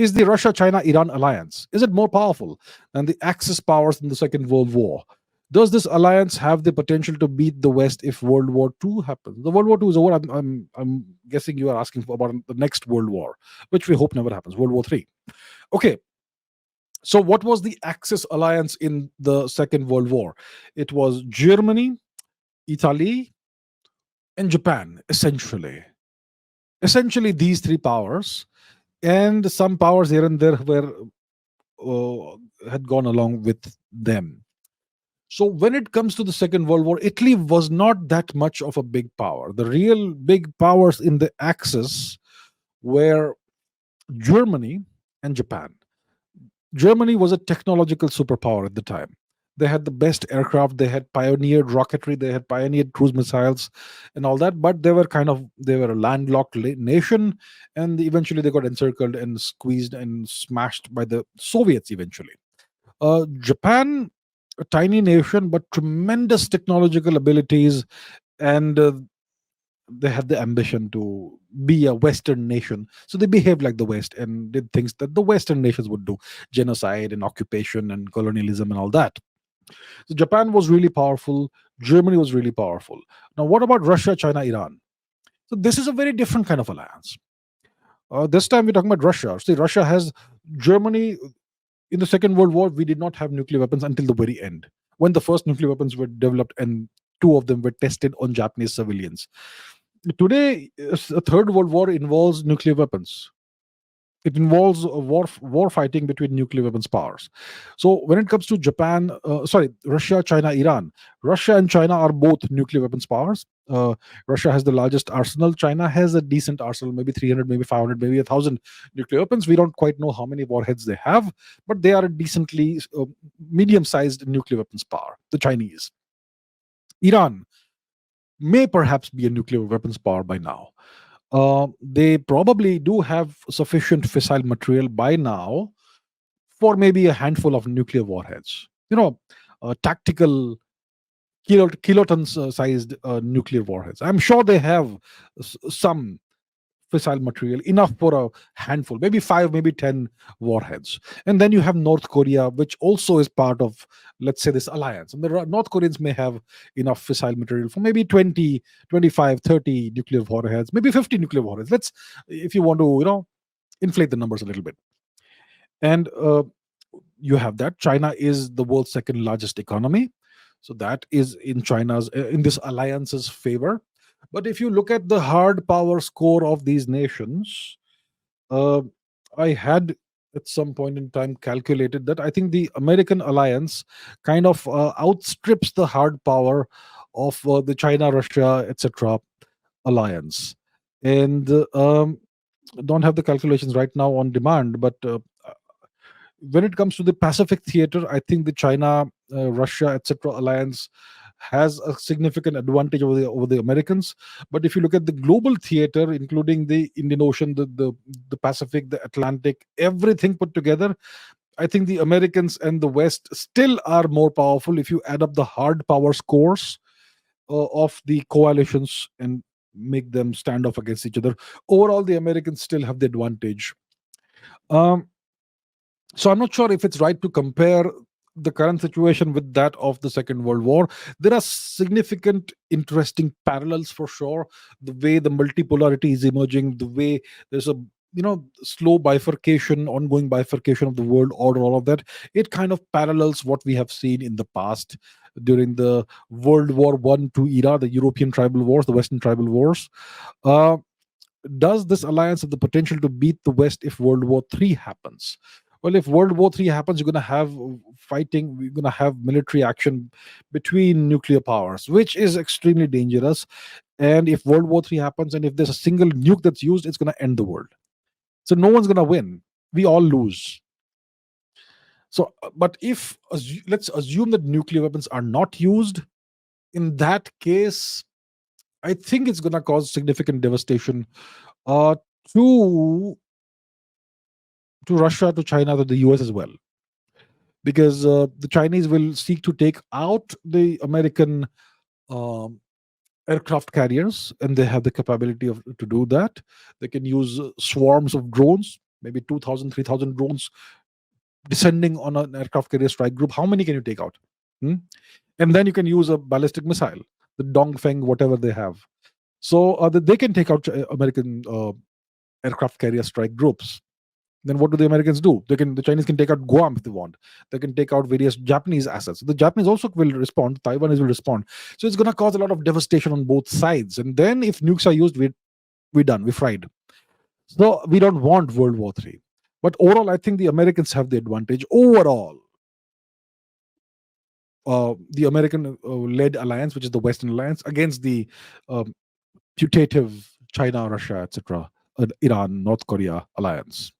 Is the Russia-China-Iran alliance, is it more powerful than the Axis powers in the Second World War? Does this alliance have the potential to beat the West if World War II happens? The World War II is over. I'm guessing you are asking about the next World War, which we hope never happens. World War III. Okay, so what was the Axis alliance in the Second World War? It was Germany, Italy, and Japan, essentially. Essentially, these three powers, and some powers here and there were had gone along with them. So when it comes to the Second World War, Italy was not that much of a big power. The real big powers in the Axis were Germany and Japan. Germany was a technological superpower at the time. They had the best aircraft, they had pioneered rocketry, they had pioneered cruise missiles and all that, but they were a landlocked nation, and eventually they got encircled and squeezed and smashed by the Soviets eventually. Japan, a tiny nation, but tremendous technological abilities, and they had the ambition to be a Western nation. So they behaved like the West and did things that the Western nations would do: genocide and occupation and colonialism and all that. So Japan was really powerful. Germany was really powerful. Now, what about Russia, China, Iran? So this is a very different kind of alliance. This time we're talking about Russia. See, Russia has Germany. In the Second World War, we did not have nuclear weapons until the very end, when the first nuclear weapons were developed and two of them were tested on Japanese civilians. Today, a third world war involves nuclear weapons. It involves a war fighting between nuclear weapons powers. So when it comes to Russia, China, Iran, Russia and China are both nuclear weapons powers. Russia has the largest arsenal. China has a decent arsenal, maybe 300, maybe 500, maybe 1,000 nuclear weapons. We don't quite know how many warheads they have, but they are a decently medium-sized nuclear weapons power. The Chinese, Iran may perhaps be a nuclear weapons power by now. They probably do have sufficient fissile material by now for maybe a handful of nuclear warheads. Tactical kilotons sized nuclear warheads. I'm sure they have some fissile material enough for a handful, maybe 5, maybe 10 warheads. And then you have North Korea, which also is part of, let's say, this alliance. And the North Koreans may have enough fissile material for maybe 20, 25, 30 nuclear warheads, maybe 50 nuclear warheads. Let's, if you want to, inflate the numbers a little bit. And you have that. China is the world's second largest economy. So that is in this alliance's favor. But if you look at the hard power score of these nations, uh, I had at some point in time calculated that I think the American alliance kind of outstrips the hard power of the China, Russia, etc. alliance. And don't have the calculations right now on demand, but when it comes to the Pacific theater, I think the China, Russia, etc. alliance has a significant advantage over the Americans. But if you look at the global theater, including the Indian Ocean, the Pacific, the Atlantic, everything put together, I think the Americans and the West still are more powerful if you add up the hard power scores of the coalitions and make them stand off against each other. Overall, the Americans still have the advantage. Um, so I'm not sure if it's right to compare the current situation with that of the Second World War. There are significant, interesting parallels for sure. The way the multipolarity is emerging, the way there's a slow bifurcation, ongoing bifurcation of the world order, all of that, it kind of parallels what we have seen in the past during the World War I, II era, the European tribal wars, the Western tribal wars. Uh, does this alliance have the potential to beat the West if World War III happens? Well, if World War III happens, you're going to have fighting, we're going to have military action between nuclear powers, which is extremely dangerous. And if World War III happens, and if there's a single nuke that's used, it's going to end the world. So no one's going to win. We all lose. So, but if let's assume that nuclear weapons are not used, in that case, I think it's going to cause significant devastation uh, to Russia, to China, to the US as well, because the Chinese will seek to take out the American um, aircraft carriers, and they have the capability to do that. They can use swarms of drones. maybe 2,000, 3,000 drones descending on an aircraft carrier strike group. How many can you take out? Hmm? And then you can use a ballistic missile, the Dongfeng, whatever they have. So they can take out American aircraft carrier strike groups. Then what do the Americans do? The Chinese can take out Guam if they want. They can take out various Japanese assets. The Japanese also will respond. Taiwanese will respond. So it's going to cause a lot of devastation on both sides. And then if nukes are used, we're done. We're fried. So we don't want World War III. But overall, I think the Americans have the advantage. Overall, the American-led alliance, which is the Western alliance, against the um, putative China, Russia, etc., Iran, North Korea alliance.